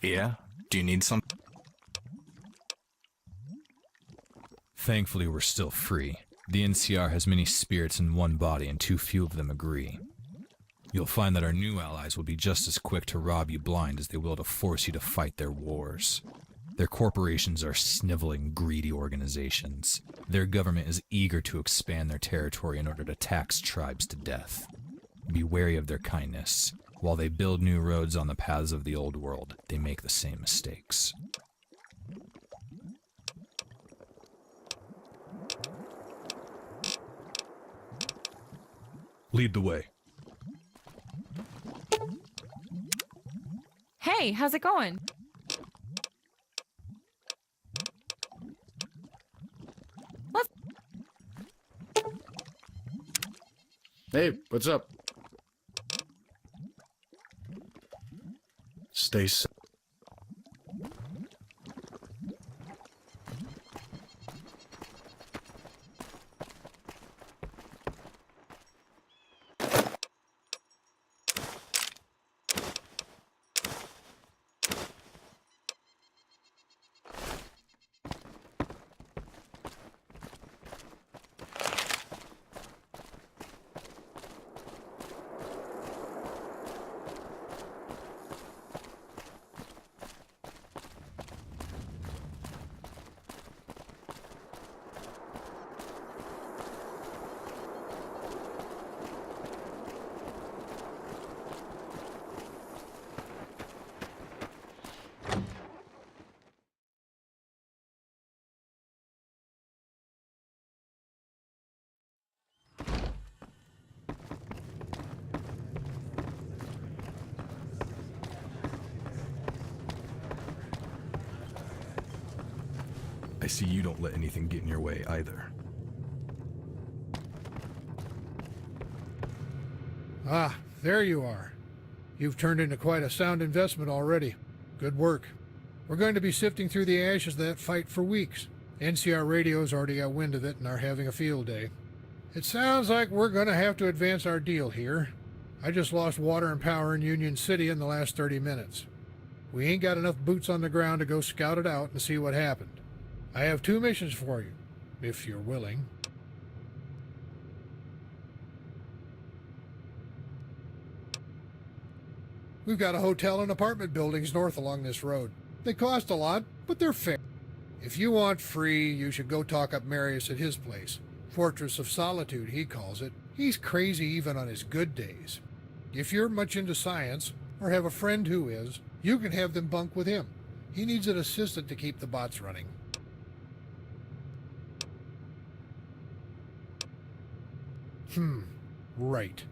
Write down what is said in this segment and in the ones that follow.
Yeah? Do you need some? Thankfully, we're still free. The NCR has many spirits in one body and too few of them agree. You'll find that our new allies will be just as quick to rob you blind as they will to force you to fight their wars. Their corporations are sniveling, greedy organizations. Their government is eager to expand their territory in order to tax tribes to death. Be wary of their kindness. While they build new roads on the paths of the old world, they make the same mistakes. Lead the way. Hey, how's it going? Let's... Hey, what's up? Stay safe. I see you don't let anything get in your way either. Ah, there you are. You've turned into quite a sound investment already. Good work. We're going to be sifting through the ashes of that fight for weeks. NCR Radio's already got wind of it and are having a field day. It sounds like we're going to have to advance our deal here. I just lost water and power in Union City in the last 30 minutes. We ain't got enough boots on the ground to go scout it out and see what happened. I have 2 missions for you, if you're willing. We've got a hotel and apartment buildings north along this road. They cost a lot, but they're fair. If you want free, you should go talk up Marius at his place. Fortress of Solitude, he calls it. He's crazy even on his good days. If you're much into science, or have a friend who is, you can have them bunk with him. He needs an assistant to keep the bots running. Right.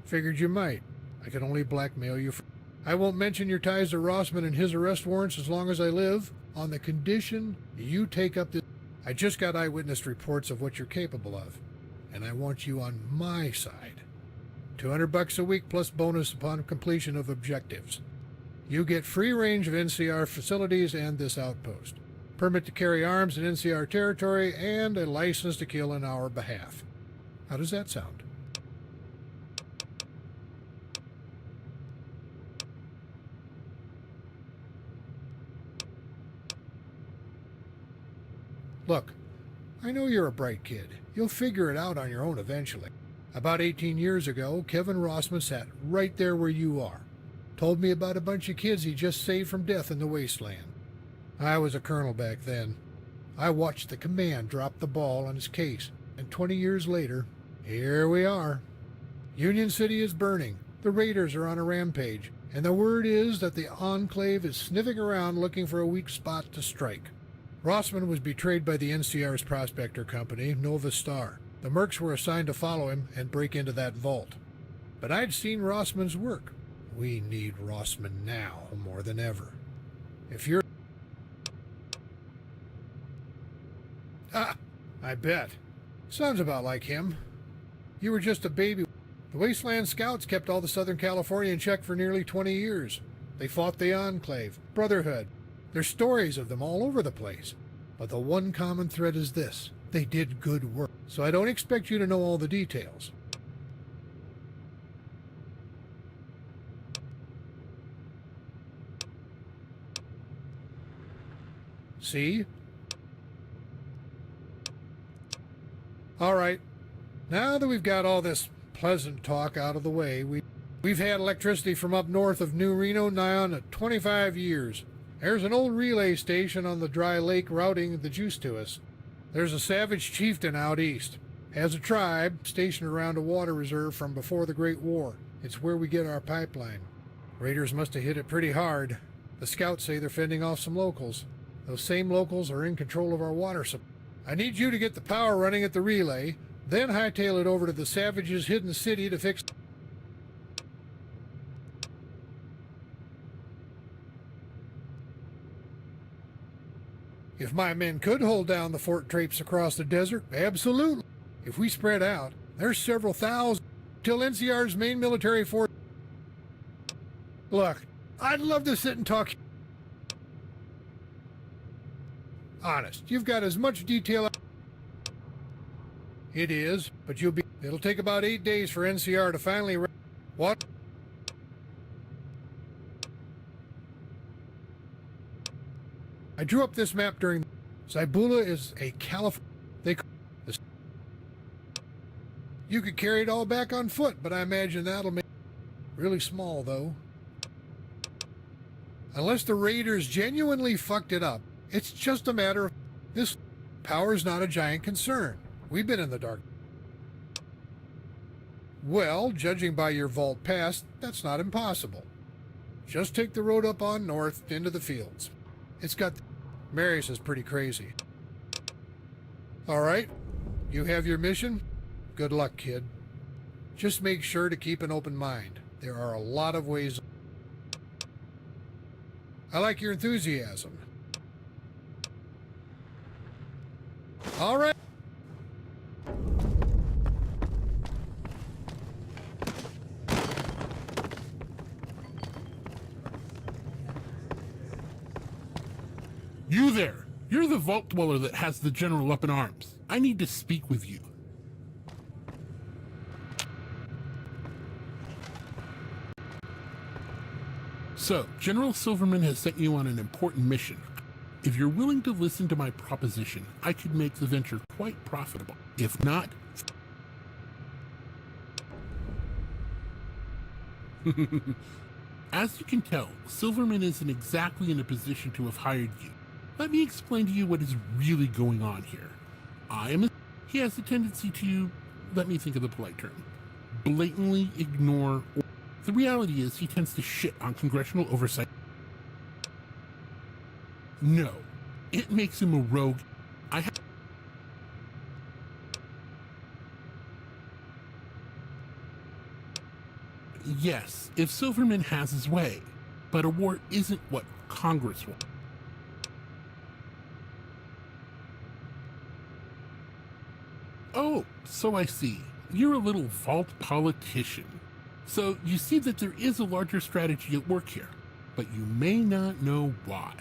Figured you might. I can only blackmail you for... I won't mention your ties to Rossman and his arrest warrants as long as I live, on the condition you take up this... I just got eyewitness reports of what you're capable of, and I want you on my side. $200 a week plus bonus upon completion of objectives. You get free range of NCR facilities and this outpost. Permit to carry arms in NCR territory, and a license to kill in our behalf. How does that sound? Look, I know you're a bright kid. You'll figure it out on your own eventually. About 18 years ago, Kevin Rossman sat right there where you are. Told me about a bunch of kids he just saved from death in the wasteland. I was a colonel back then. I watched the command drop the ball on his case, and 20 years later, here we are. Union City is burning. The Raiders are on a rampage, and the word is that the Enclave is sniffing around looking for a weak spot to strike. Rossman was betrayed by the NCR's prospector company, Nova Star. The Mercs were assigned to follow him and break into that vault. But I'd seen Rossman's work. We need Rossman now more than ever. If you're... Ah, I bet. Sounds about like him. You were just a baby. The Wasteland Scouts kept all the Southern California in check for nearly 20 years. They fought the Enclave, Brotherhood. There's stories of them all over the place. But the one common thread is this. They did good work. So I don't expect you to know all the details. See? All right. Now that we've got all this pleasant talk out of the way, we've had electricity from up north of New Reno nigh on to 25 years. There's an old relay station on the dry lake routing the juice to us. There's a savage chieftain out east. Has a tribe stationed around a water reserve from before the Great War. It's where we get our pipeline. Raiders must have hit it pretty hard. The scouts say they're fending off some locals. Those same locals are in control of our water supply. I need you to get the power running at the relay, then hightail it over to the savages' hidden city to fix. If my men could hold down the fort traps across the desert, absolutely. If we spread out, there's several thousand till NCR's main military force. Look, I'd love to sit and talk. Honest, you've got as much detail. It is, but it'll take about 8 days for NCR to finally. What? I drew up this map during. Zybula is a California. You could carry it all back on foot, but I imagine that'll make really small, though. Unless the Raiders genuinely fucked it up, it's just a matter of this. Power's not a giant concern. We've been in the dark. Well, judging by your vault pass, that's not impossible. Just take the road up on north into the fields. It's got. Marius is pretty crazy. All right, you have your mission. Good luck, kid. Just make sure to keep an open mind. There are a lot of ways. I like your enthusiasm. All right. You there! You're the vault dweller that has the general up in arms. I need to speak with you. So, General Silverman has sent you on an important mission. If you're willing to listen to my proposition, I could make the venture quite profitable. If not... As you can tell, Silverman isn't exactly in a position to have hired you. Let me explain to you what is really going on here. He has a tendency to, let me think of the polite term, blatantly ignore. The reality is he tends to shit on congressional oversight. No, it makes him a rogue. Yes, if Silverman has his way, but a war isn't what Congress wants. Oh, so I see. You're a little vault politician. So you see that there is a larger strategy at work here, but you may not know why.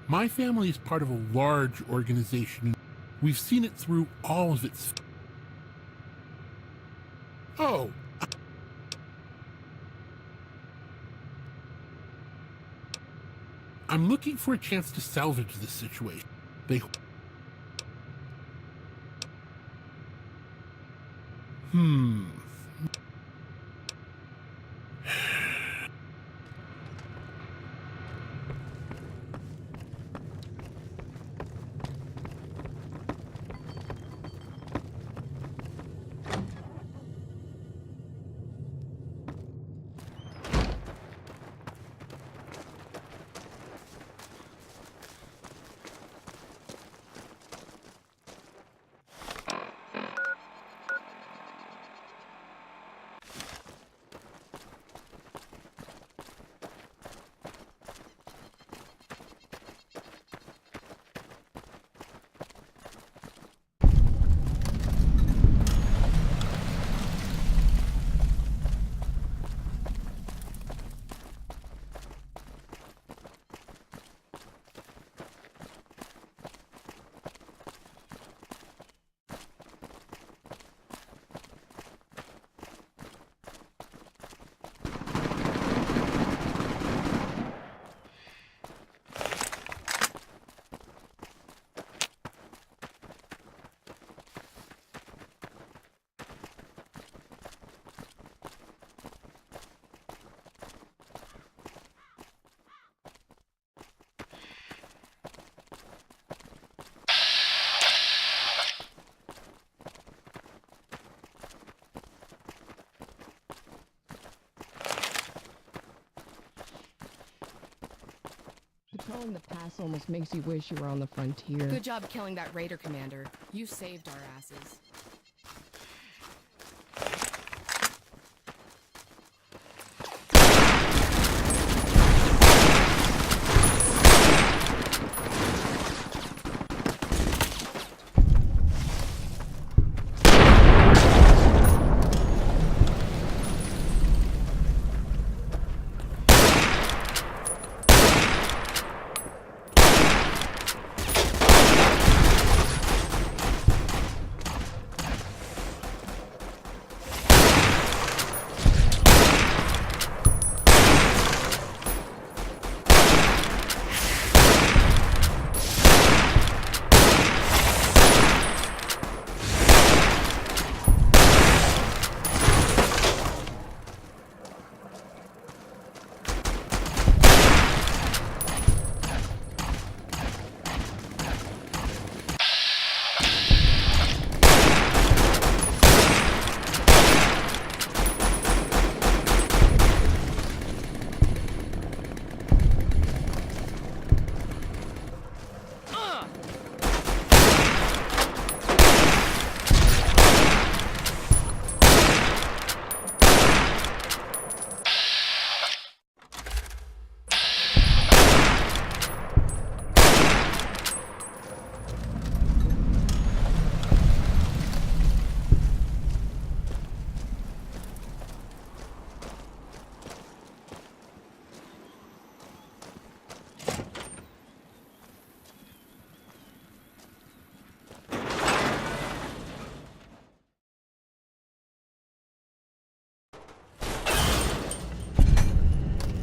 My family is part of a large organization. We've seen it through all of its... Oh. I'm looking for a chance to salvage this situation. Patrolling the pass almost makes you wish you were on the frontier. Good job killing that raider commander. You saved our asses.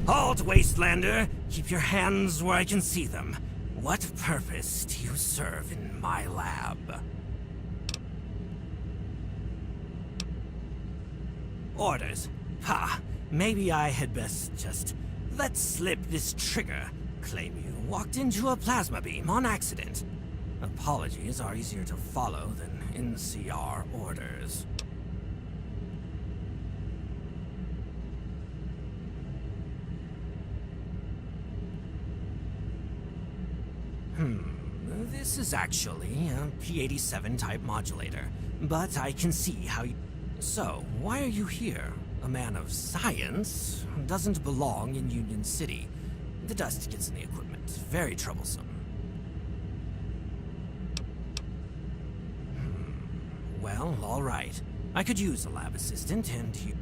Halt, Wastelander! Keep your hands where I can see them. What purpose do you serve in my lab? Orders. Ha! Maybe I had best just let slip this trigger. Claim you walked into a plasma beam on accident. Apologies are easier to follow than NCR orders. This is actually a P-87 type modulator, but I can see how you... So, why are you here? A man of science doesn't belong in Union City. The dust gets in the equipment. Very troublesome. Well, all right. I could use a lab assistant, and you...